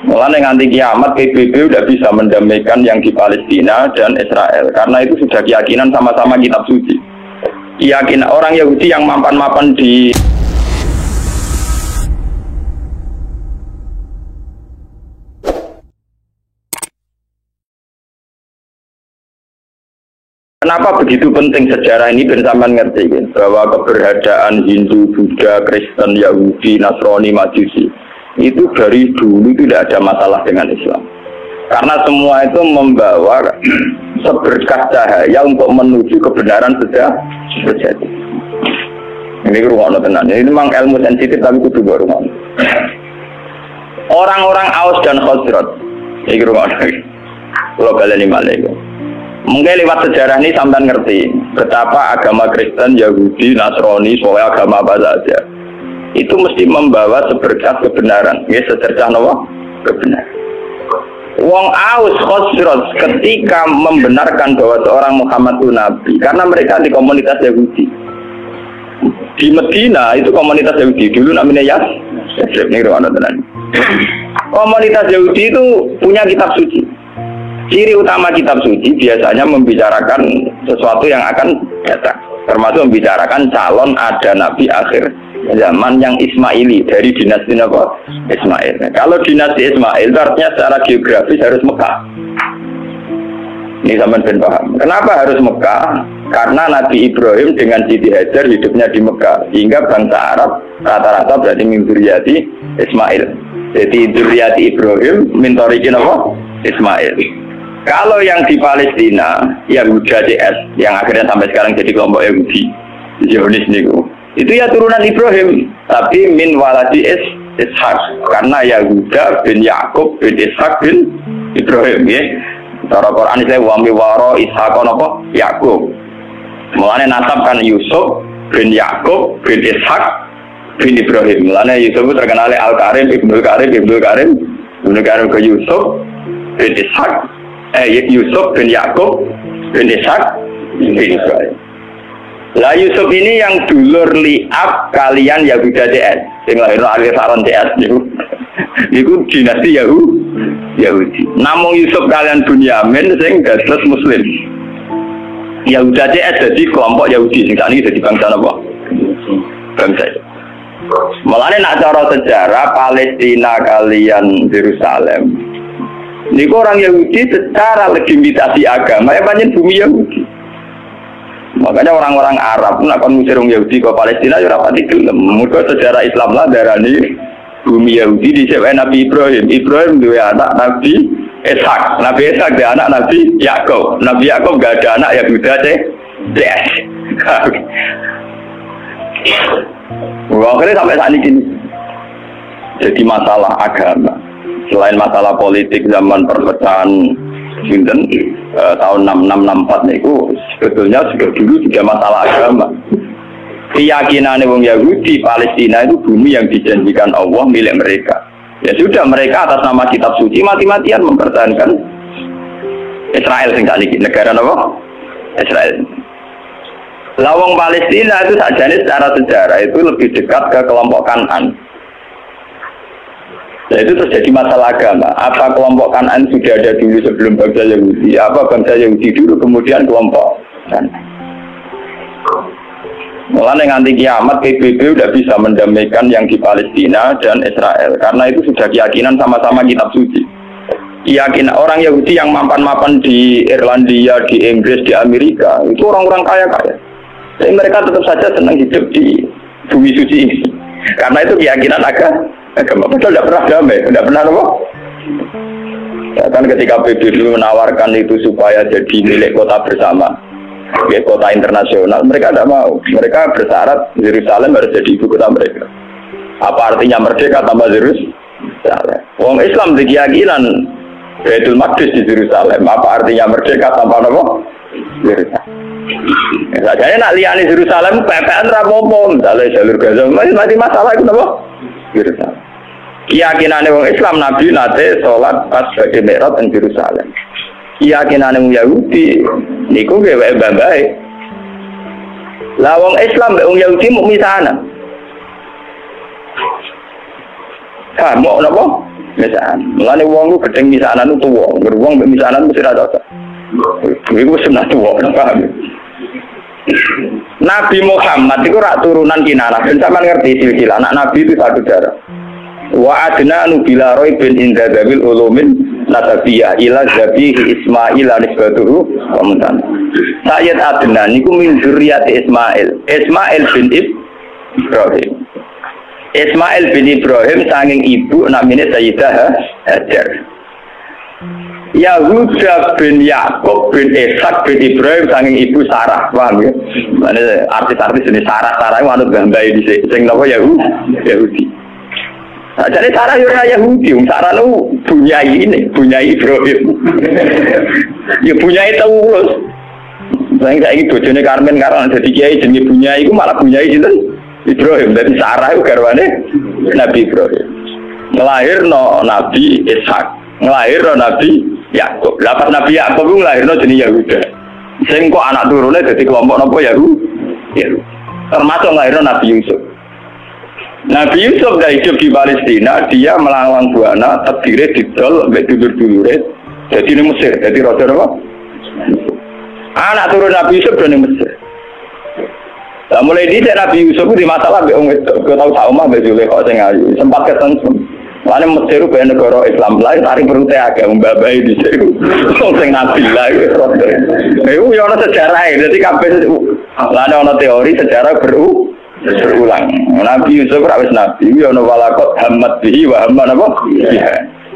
Mulai nganti kiamat PBB udah bisa mendamaikan yang di Palestina dan Israel karena itu sudah keyakinan sama-sama kitab suci. Keyakinan orang Yahudi yang mapan-mapan di Kenapa begitu penting sejarah ini bersama ngerti bahwa keberadaan Hindu, Buddha, Kristen, Yahudi, Nasrani, Majusi itu dari dulu tidak ada masalah dengan Islam. Karena semua itu membawa seberkas cahaya untuk menuju kebenaran sejati. Ini ruang tenan. Ini memang ilmu sensitif tapi kudu ruang. Orang-orang Aus dan Khazraj. Ini ruang. Kalau kalian ini mungkin lewat sejarah ini sampai ngerti betapa agama Kristen, Yahudi, Nasrani, soal agama apa saja itu mesti membawa seberkas kebenaran. Ya, secercah nawa kebenaran. Wong Aus Khazraj ketika membenarkan bahwa seorang Muhammad itu nabi karena mereka di komunitas Yahudi. Di Medina itu komunitas Yahudi dulu namanya Yasrib. Komunitas Yahudi itu punya kitab suci. Ciri utama kitab suci biasanya membicarakan sesuatu yang akan datang, termasuk membicarakan calon ada nabi akhir zaman yang Ismaili dari dinasti apa? Ismail. Kalau dinasti Ismail artinya secara geografis harus Mekah. Ini sampean ben paham. Kenapa harus Mekah? Karena Nabi Ibrahim dengan Siti Hajar hidupnya di Mekah, sehingga bangsa Arab rata-rata berarti min dzurriyyati Ismail. Jadi dzurriyyati Ibrahim min thariqin apa? Ismail. Kalau yang di Palestina, Yahuda CS, yang akhirnya sampai sekarang jadi kelompok Yahudi, Zionis niku, itu ya turunan Ibrahim, tapi min waladi Ishak, karena Yahuda bin Yakub bin Ishak bin Ibrahim, ya. Cara Quran itu wa miwaro Ishak apa? Yakub. Mulane nasab kan Yusuf bin Yakub bin Ishak bin Ibrahim. Mulane Yusuf terkenal Al-Karim, Ibnu Karim ke Yusuf bin Ishak. Yusuf bin Yakub bin Ishak bin Ibrahim. Lah Yusuf ini yang dulur liab kalian Yahuda DS, yang lahirno akhir saron DS niku dinasti Yahudi. Namung Yusuf kalian Bunyamin sing dados Muslim. Yahuda DS jadi kelompok Yahudi sing sakniki dadi bangsa apa? Bangsa. Mulane nak cara sejarah Palestina kalian Yerusalem. Niku orang Yahudi secara legitimasi agama ya banyak bumi Yahudi. Makanya orang-orang Arab pun akan ngusir orang Yahudi ke Palestina ya rapati gelem. Mergo sejarah Islam lah darani bumi Yahudi disebut Nabi Ibrahim. Ibrahim dua anak Nabi Ishak. Nabi Ishak dia anak Nabi Yakub. Nabi Yakub gak ada anak Yahuda CS. Akhirnya sampai saat ini jadi masalah agama. Selain masalah politik zaman perpecahan tahun 6664 itu sebetulnya sudah dulu juga masalah agama. Keyakinan wong Yahudi Palestina itu bumi yang dijanjikan Allah milik mereka. Ya sudah mereka atas nama kitab suci mati-matian mempertahankan Israel negara apa? Israel. Lawang Palestina itu sajane secara sejarah itu lebih dekat ke kelompok Kanan. Nah, itu terjadi masalah agama. Apa kelompok Kanan sudah ada dulu sebelum bangsa Yahudi? Apa bangsa Yahudi dulu kemudian kelompok Kanan? Mulai nganti kiamat PBB udah bisa mendamaikan yang di Palestina dan Israel karena itu sudah keyakinan sama-sama kitab suci. Keyakinan orang Yahudi yang mapan-mapan di Irlandia, di Inggris, di Amerika itu orang-orang kaya-kaya. Tapi mereka tetap saja senang hidup di bumi suci ini. Karena itu keyakinan agama. Padahal tidak pernah damai, tidak pernah apa? Ya, kan ketika PBB menawarkan itu supaya jadi milik kota bersama, ya, kota internasional, mereka tidak mau. Mereka bersyarat Yerusalem harus jadi ibu kota mereka. Apa artinya merdeka tanpa Yerusalem? Wong Islam di keyakinan Baitul Maqdis di Yerusalem. Apa artinya merdeka tanpa apa? Yerusalem. Sajane nak liyane Yerusalem pepean ra apa-apa, misalnya jalur Gaza mati masalah itu apa? Yerusalem. Keyakinane wong Islam Nabi nate salat pas badhe Mi'raj ing Yerusalem. Keyakinane wong Yahudi niku gawe bae. Lah wong Islam mbek wong Yahudi muk misanan. Mau napa? misalan. Mulane wong ku gedeng misalan itu wong, wong misalan mesti ra cocok. Iku sunah tuwa, paham? Nabi Muhammad itu rak turunan Kinanah. Ben sampean ngerti silsilah anak Nabi itu satu darah. Wa adna nubila roy bin inda dabil ulumin nasabiyah ila zabihi Ismail anisbatuhu wa muntan. Sayyid Adnan niku min dzurriyyati Ismail bin Ibrahim. Ismail bin Ibrahim saking ibu namanya Sayyidah Hajar. Yahuda bin Yakub bin Ishak bin Ibrahim saking ibu Sarah, paham ya? Mana artis-artis ini Sarah itu anut gambai di sing napa Yahudi. Nah, jadi Sarah yo Yahudi, Sarah lu bunyai Ibrahim. Ya bunyai Taurus. Saya saiki bojone Karmen karo dadi kiai jenenge bunyai iku malah bunyai sinten? Ibrahim. Dari Sarah iku garwane Nabi Ibrahim. Nglahirno Nabi Ishak, nglahirno Nabi Yakub. Lapas Nabi Yakub itu ngelahirno jenis Yahuda. Sing kok anak turunnya jadi kelompok napa Yahudi. Termasuk ngelahirno Nabi Yusuf. Nabi Yusuf dah hidup di Palestina, dia melawan buana, terdiri didol, sampai dulur-dulure. Jadi di Mesir, jadi raja apa? Anak turun Nabi Yusuf dari Mesir. Nah, mulai di Nabi Yusuf itu di masalah, kita tahu sama Mbak Zulekha sing ayu, sempat ketemu. Lalu Mesir itu banyak negara Islam lain, tarik perutnya agak membabai di situ. Sing Nabi lah, itu ada sejarah, jadi kabeh. Lalu ada teori sejarah berulang. Nabi Yusuf rawis Nabi, ada walakot hamad bihi wa hamad apa?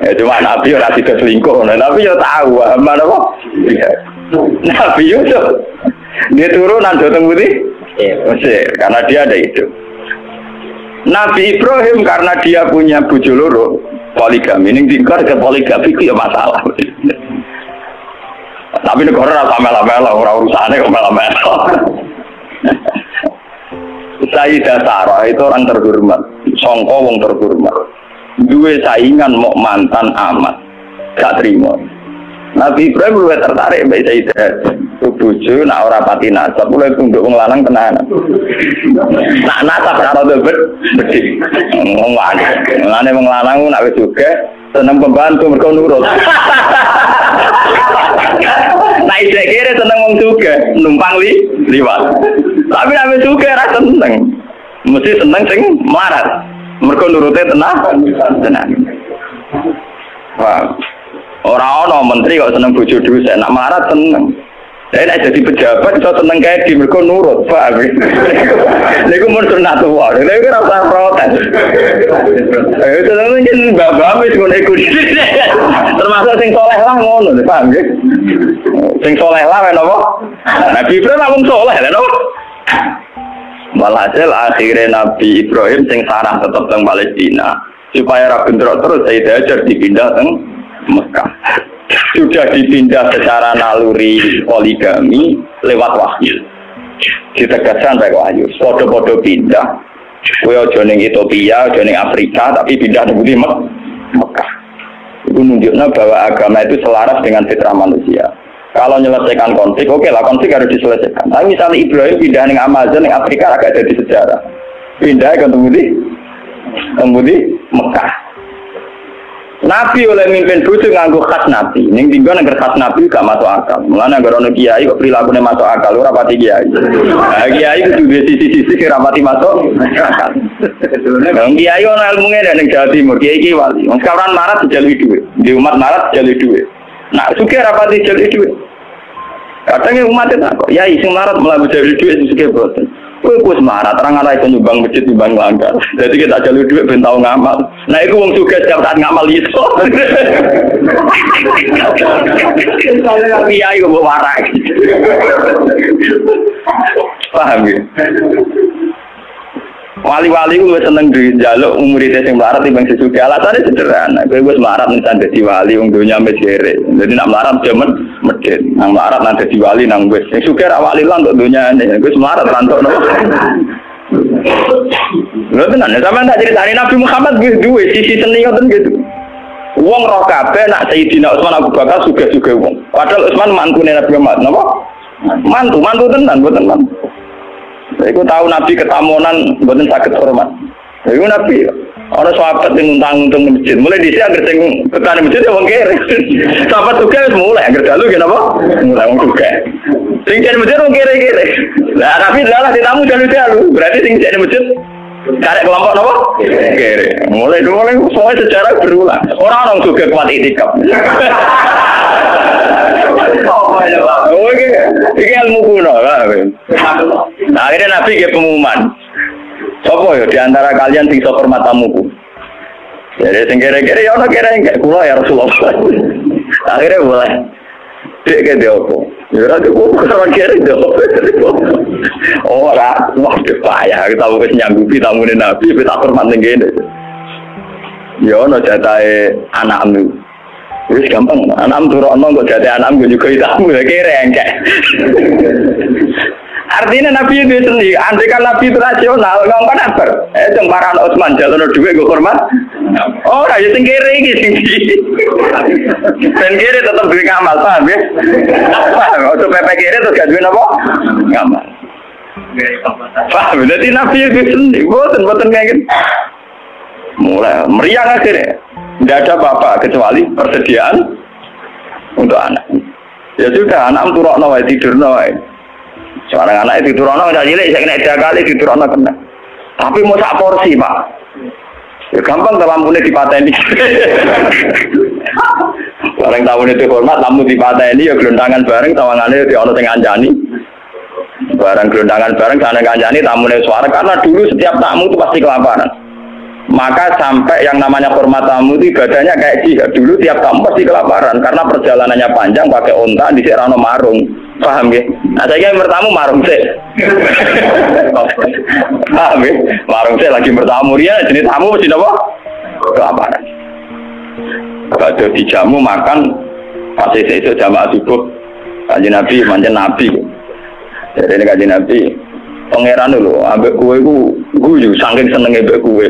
Ya cuma Nabi orang tidak selingkuh, Nabi ya tahu hamad apa? Nabi Yusuf, dia turunan Joteng Putih, Mesir, karena dia ada itu. Nabi Ibrahim karena dia punya bojo loro poligami, ini tinggal ke poligami itu ya masalah. Tapi negara rasa mela-mela, orang urusannya kok mela-mela. Sayyidah Sarah itu orang terhormat, sangka wong terhormat. Dua saingan mau mantan amat, gak terima. Nabi Ibrahim lebih tertarik mbak Sayyidah. Bojo nak ora pati nasab, mulai tunduk wong lanang tenanan. Nak nasab karo debet bedhi. Ngene wong lanang nak wis juga seneng pembantu mergo nurut. Nah isih kere seneng wong juga numpang liwat. Tapi nek wis juga ora seneng. Mesti seneng sing melarat. Mergo nurute tenan. Wah. Ora ana menteri kok seneng bojo dhuwit, nak melarat seneng. Saya nak jadi pejabat, so seneng kayak di mereka nurut, Pak. Ini pun sunat tua, ini kan rasa protes. Itu mungkin bapak wis ngono ikut. Termasuk sing soleh lah ngono, paham ya? Sing soleh lah kan apa? Nabi Ibrahim langsung soleh kan apa? Walhasil akhirnya Nabi Ibrahim sing Sarah tetap teng Palestina supaya ra bentrok terus Sayyidah Hajar dipindah teng Mekah. Sudah dipindah secara naluri poligami lewat wahyu. Ditegaskan baik wahyu. Podo-podo pindah. Kowe aja ning Ethiopia, aja ning Afrika, tapi pindah di Mekah. Itu menunjukkan bahwa agama itu selaras dengan fitrah manusia. Kalau menyelesaikan konflik, oke lah konflik harus diselesaikan. Tapi misalnya Ibrahim pindah ning Amazon, ning Afrika agak jadi sejarah. Pindah ke temudi Mekah. Nabi oleh mimpin bojo nganggo khas Nabi. Ning tinggal nang khas Nabi gak masuk akal. Mulane anggere ono kiai kok prilakune masuk akal ora pati kiai. Nah, kiai kudu duwe sisi-sisi ora pati masuk akal. Wong kiai ono ilmune ning Jawa Timur, kiai iki wali. Wong kawan marat dijalui dhuwit. Di umat marat dijalui dhuwit. Nah, sugih ora pati dijalui dhuwit. Kadang umat itu kok yai sing marat malah dijalui dhuwit sugih boten. Kowe wis marat terang ana iso nyumbang masjid nyumbang langgar. Jadi kita jalur duit ben tau ngamal. Nah iku wong sugih setiap saat ngamal iso. Kiai kok warak. Paham ya? Wali-wali ku wis seneng njaluk murid sing melarat timbang sesugih. Alasane sederhana. Kowe wis melarat nisan dadi wali wong donya wis kere. Dadi nak melarat jaman medhit. Nang melarat nang dadi wali nang wis. Sing sugih ra wali lan untuk donyane. Wis melarat lan untuk nopo. Lha tenan, sampeyan tak critani Nabi Muhammad wis duwe sisi seni ngoten gitu. Wong roh kabeh nak Sayyidina Utsman Abu Bakar sugih-sugih wong. Padahal Utsman mantune Nabi Muhammad, napa? Mantu tenan, mboten mantu. Iku tahu Nabi ketamunan mboten saged hormat. Iku Nabi Orang sahabat yang ngutang-ngutang di masjid, mulai di sini agar sing petani masjid ya wong kere. Sahabat juga mulai agar dalu kenapa? Mulai wong juga. Sing jadi masjid wong kere-kere. Lah tapi lah ditamu dalu-dalu, berarti sing jadi masjid karek kelompok napa? Kere. Mulai semua sejarah berulang. Orang juga kuat itikaf. Oke, ini ilmu kuno lah. Nah, akhirnya Nabi ke pengumuman. Sopo ya diantara kalian sing sok hormat tamuku. Jadi sing kere-kere ya ono kere enggak kula ya Rasulullah. Akhirnya boleh. Dek ke diopo. Ya ora kok kere diopo. Ora, wah payah kita wis nyanggupi tamune Nabi wis tak hormat ning kene. Ya ono jatahe anakmu. Wis gampang, anakmu turokno kok jatahe anakmu juga tamu ya kere enggak. Artinya Nabi itu sendiri, andai kan Nabi itu rasional, ngomong kan apa? Cengparan Utsman jalono duit gue hormat. Oh, rakyat sing kere iki sing ben kere tetep duwe ngamal, paham ya? Paham, untuk PP kere terus gak duwe napa? Ngamal. Paham, jadi Nabi itu sendiri, boten kayak gitu. Mulai meriang akhirnya, tidak ada apa-apa kecuali persediaan untuk anak. Ya sudah, anak turokno wae tidurno wae. Seorang anak itu turunnya udah cilik, saya kena 3 kali di turunnya kena. Tapi mau sak porsi pak, ya gampang ke lampunya dipateni. Bareng tamu itu hormat, lampu dipateni ya gelondangan bareng, tawangannya di ono tengah anjani. Bareng gelondangan bareng, sana kanjani tamunya suara karena dulu setiap tamu itu pasti kelaparan. Maka sampai yang namanya hormat tamu itu ibadahnya kayak jihad. Dulu tiap tamu pasti kelaparan karena perjalanannya panjang pakai onta di serano marung. Paham ya? Nah saya yang bertamu marung sih. Paham ya? Marung sih lagi bertamu dia jenis tamu mesti apa? Kelaparan. Kalau dijamu makan pasti sesuk jamaah subuh. Kanjeng Nabi manjen Nabi. Jadi ini kanjeng Nabi pangeran dulu, ambek kue ku guyu saking senenge ambek kue.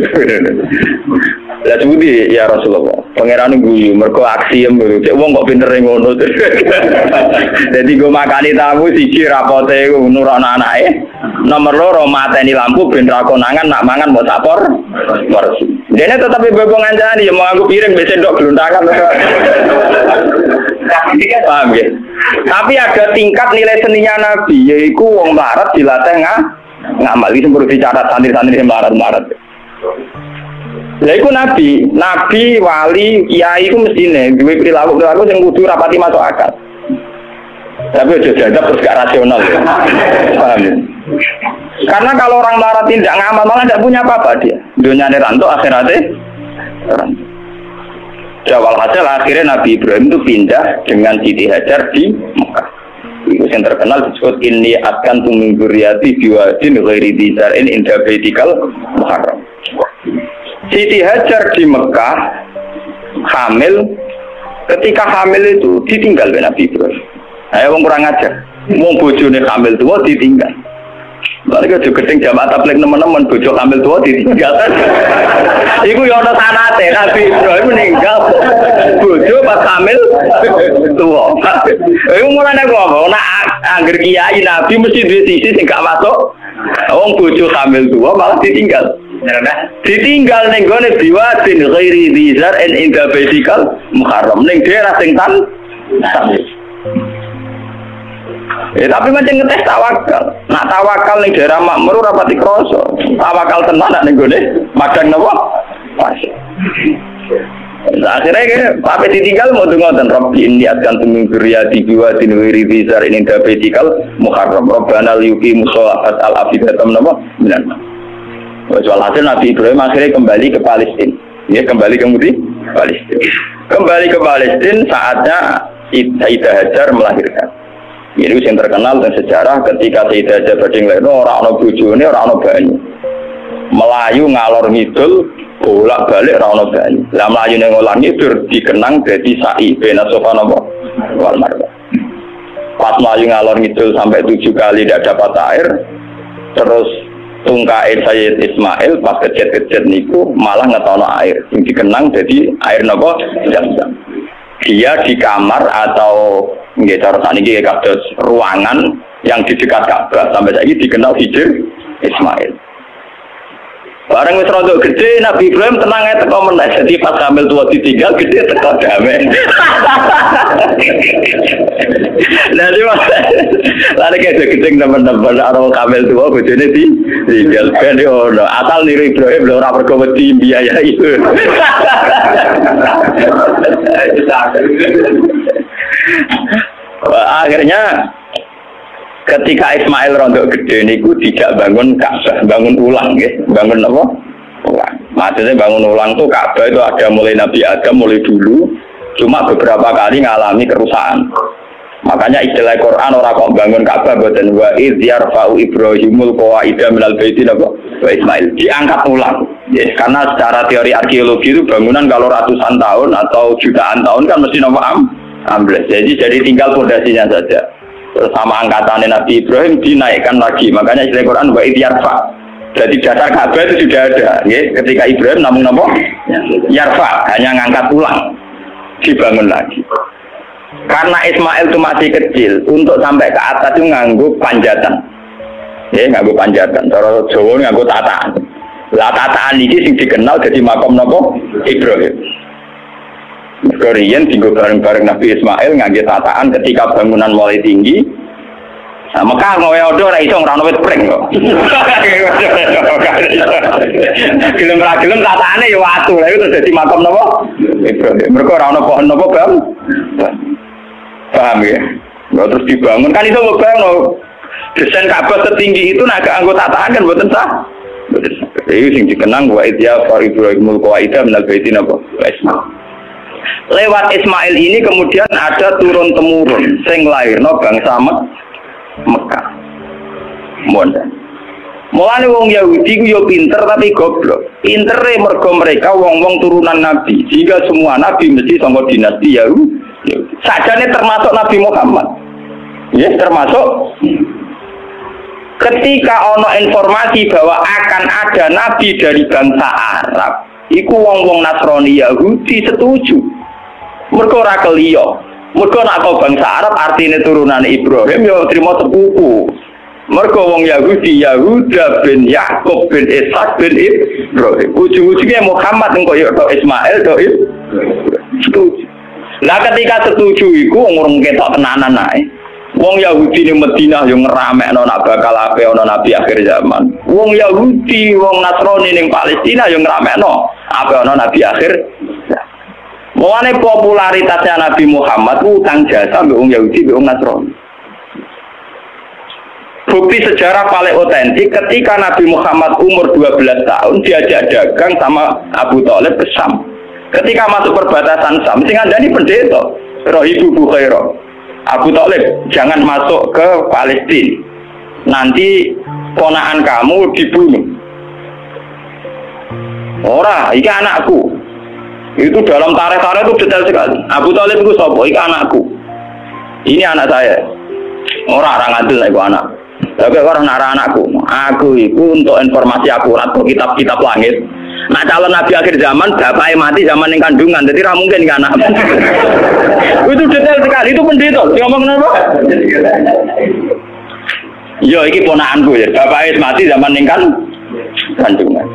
Lah sebuti ya Rasulullah. Pangeran guyu mergo aksi lho. Cek wong kok pinter ngono. Dadi go makani tamu siji rapote nurono anake. Nomor 2 mateni lampu ben ra konangan nak mangan mbok sapor. Dene tetep ibu ngancani ya mau aku piring mbek sendok glontangan. Paham ya? Tapi ada tingkat nilai seninya Nabi, yaitu wong melarat dilatih ngamal. Ini perlu dicatat santri-santri yang melarat. Lah iku Nabi, wali, kiai iku mestine duwe perilaku sing kudu rapati masuk akal. Tapi aja jadap terus gak rasional. Paham ya? Karena kalau orang melarat tidak ngamal malah tidak punya apa-apa dia. Dunyane ranto, akhiratnya ranto. Awal hasil akhirnya Nabi Ibrahim itu pindah dengan Siti Hajar di Mekah. Itu yang terkenal disebut ini akan tuminguriati biwadin ghairi dzar'in inda baitikal muharram. Siti Hajar di Mekah hamil, ketika hamil itu ditinggal oleh Nabi Ibrahim. Ayo wong kurang ajar, wong bojone hamil tua ditinggal. Lalu juga gedeng jamaah tabligh teman-teman bojo hamil tua ditinggal. Iku ya ana sanate Nabi Ibrahim meninggal bojo pas hamil tua. Iku mulane ngomong nek angger kiai Nabi mesti duwe sisi sing gak masuk. Wong bojo hamil tua malah ditinggal. Ditinggal ning gone biwadin ghairi dzar'in inda baitikal muharram ning daerah sing tan. Tapi macam ngetes tawakal. Nak tawakal ning daerah makmur ora pati krasa. Tawakal tenan nak ning gone madang napa? Pas. Akhirnya Pak ditinggal mau ngoten Rabbi inni adkan tumingkuriyati biwadin ghairi dzar'in inda baitikal muharram Rabbana liyuqimus sholata al-afidatam napa minan. Soal hasil Nabi Ibrahim akhirnya kembali ke Palestina. Ya kembali ke Palestina. Kembali ke Palestina saatnya Sayyidah Hajar melahirkan. Ini yang terkenal dan sejarah ketika Sayyidah Hajar badhe lairno ora ana bojone, ora ana banyu. Melayu ngalor ngidul bolak-balik ora ana banyu. Lah mlayune ngalor ngidul dikenang dadi sa'i bena Safa wal Marwah. Pas melayu ngalor ngidul sampai 7 kali tidak dapat air, terus tungkain Sayyid Ismail pas kejet-kejet niku malah ngetono air yang dikenang jadi air napa Zam-Zam. Dia di kamar atau nggih cara sakniki kados ruangan yang di dekat Ka'bah sampai saiki dikenal Hijr Ismail. Bareng wis rada gede Nabi Ibrahim tenang ae teko meneh. Jadi pas hamil tua ditinggal gede teko damai. Nanti mas, lari kayak gede teman-teman orang hamil tua bojone ditinggal ben yo asal niru Ibrahim lho ora pergo wedi biaya itu. Akhirnya ketika Ismail rontok gede niku tidak bangun Ka'bah, bangun ulang ya. Bangun apa? Ulang. Maksudnya bangun ulang tuh Ka'bah itu ada mulai Nabi Adam mulai dulu, cuma beberapa kali ngalami kerusakan. Makanya istilah Quran orang kok bangun Ka'bah boten wa idz yarfa'u Ibrahimul qawaida minal baiti wa Ismail diangkat ulang. Ya, karena secara teori arkeologi itu bangunan kalau ratusan tahun atau jutaan tahun kan mesti ambles. Jadi tinggal fondasinya saja. Bersama angkatan Nabi Ibrahim dinaikkan lagi, makanya istilah Quran wa idyarfa. Jadi dasar Ka'bah itu sudah ada, ya. Ketika Ibrahim namun apa? Yarfa, hanya ngangkat ulang, dibangun lagi. Karena Ismail itu masih kecil, untuk sampai ke atas itu nganggo panjatan, ya nganggo panjatan. Cara Jawa nganggo tataan. Lah tataan ini sing dikenal jadi makom nopo Ibrahim. Korean tinggal bareng-bareng Nabi Ismail ngangge tataan ketika bangunan mulai tinggi. Nah, Mekah ngowe odo ora iso ngrono wit pring kok. Gelem ra gelem tataane ya watu. Lha iku dadi makam napa? Ibrahim. Mergo ora ono pohon napa, Bang? Paham ya? Terus dibangun kan itu ngebangun. Desain Ka'bah setinggi itu nak anggo tataan kan mboten sah. Itu sing dikenang wa idya fa Ibrahimul qawaida minal baiti napa? Ismail. Lewat Ismail ini kemudian ada turun-temurun sing lairno bangsa Mekah. Mulane wong Yahudi ku yo pinter tapi goblok. Pintere mergo mereka wong-wong turunan Nabi. Sehingga semua Nabi mesti saka dinasti Yahudi. Sajane termasuk Nabi Muhammad. Ya, termasuk ketika ono informasi bahwa akan ada nabi dari bangsa Arab, iku wong-wong Nasrani Yahudi setuju. Mergo ora keliyo. Mergo nek bangsa Arab artine turunan Ibrahim ya trimo sepupu. Mergo wong Yahudi Yahuda bin Yakub bin Ishak bin Ibrahim. Ujung-ujungnya Muhammad engko ya Ismail do setuju. Lah ketika setuju iku ngurung ketok tenanan ae. Wong Yahudi ning Madinah yo ngeramekno nak bakal ape ana nabi akhir zaman. Wong Yahudi, wong Nasrani ning Palestina yo ngeramekno ape ana nabi akhir. Mulane popularitasnya Nabi Muhammad utang jasa mbek wong Yahudi mbek wong Nasrani. Bukti sejarah paling otentik ketika Nabi Muhammad umur 12 tahun diajak dagang sama Abu Thalib ke Syam. Ketika masuk perbatasan Syam, sing ngandani pendeta Rahibu Bukhairah. Abu Thalib, jangan masuk ke Palestina. Nanti ponakan kamu dibunuh. Ora, iki anakku. Itu dalam tarikh-tarikh itu detail sekali. Abu Thalib itu sapa? Iki anakku. Ini anak saya. Orang ngadil iku anak. Tapi orang nara anakku. Aku itu untuk informasi akurat kok kitab-kitab langit. Nah calon nabi akhir zaman bapaknya mati zaman yang kandungan, jadi ra mungkin kan anak. Itu detail sekali, itu pendeta. Ngomong apa? Yo iki ponakanku ya. Bapaknya mati zaman yang kandungan.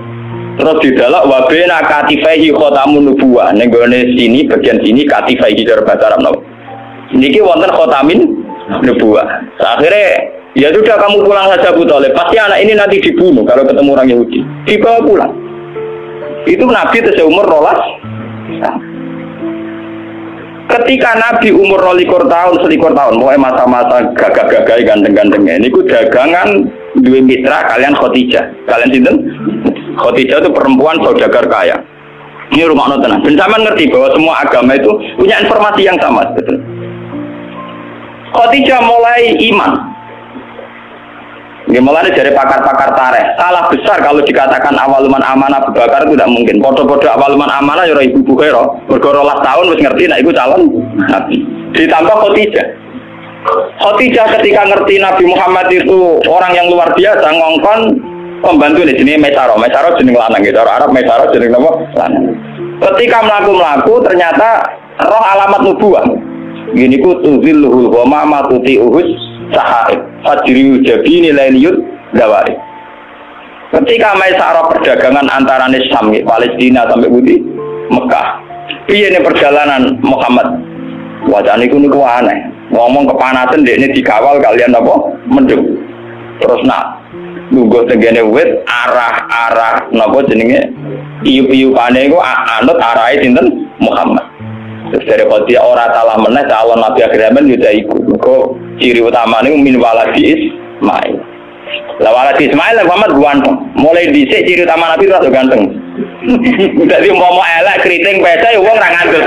Terus didalak wabena katifaihi khotamun nubuwah. Ning gone sini bagian sini katifaihi cara bahasa Arab napa. Niki wonten khotamin nubuwah. Akhirnya ya sudah kamu pulang saja Abu Thalib. Pasti anak ini nanti dibunuh kalau ketemu orang Yahudi. Dibawa pulang. Itu Nabi seumur 12. Ketika Nabi umur 12 tahun, 11 tahun, mulai masa-masa gagah-gagah ganteng-gantengnya. Niku dagangan duwe mitra kalian Khadijah. Kalian sinten? Khadijah itu perempuan saudagar kaya. Ini rumah tenang. Dan sama ngerti bahwa semua agama itu punya informasi yang sama. Betul. Khadijah mulai iman. Ini mulai dari pakar-pakar tarikh. Salah besar kalau dikatakan awaluman amanah Abu Bakar itu tidak mungkin. Podo-podo awaluman amanah ya Ibu Bukhairah. Bergorolah tahun wis ngerti nek iku calon nabi. Ditambah Khadijah. Khadijah ketika ngerti Nabi Muhammad itu orang yang luar biasa ngongkon pembantu ini jenis Mesaro jenis lanang gitu. Orang Arab Mesaro jenis apa? Lanang. Ketika melaku ternyata roh alamat nubuah. Gini ku tuzilluhul ghamama tuti'uhus sahaib fajriu jabini lailiyut dawari. Ketika Maisarah perdagangan antara Syam, Palestina sampai Budi Mekah. Piye ini perjalanan Muhammad? Wajah niku aneh. Ngomong kepanasan dek ini dikawal kalian apa? Mendung. Terus nunggu tenggene wit arah napa jenenge iyu-iyupane iku anut arahe sinten Muhammad. Terus dari dia ora salah meneh calon nabi akhir zaman yo iku. Kok ciri utamane min waladi Ismail. Lah waladi Ismail Muhammad ganteng. Mulai dhisik ciri utama nabi rada ganteng. Dadi umpama elek kriting pece wong ra ngandel.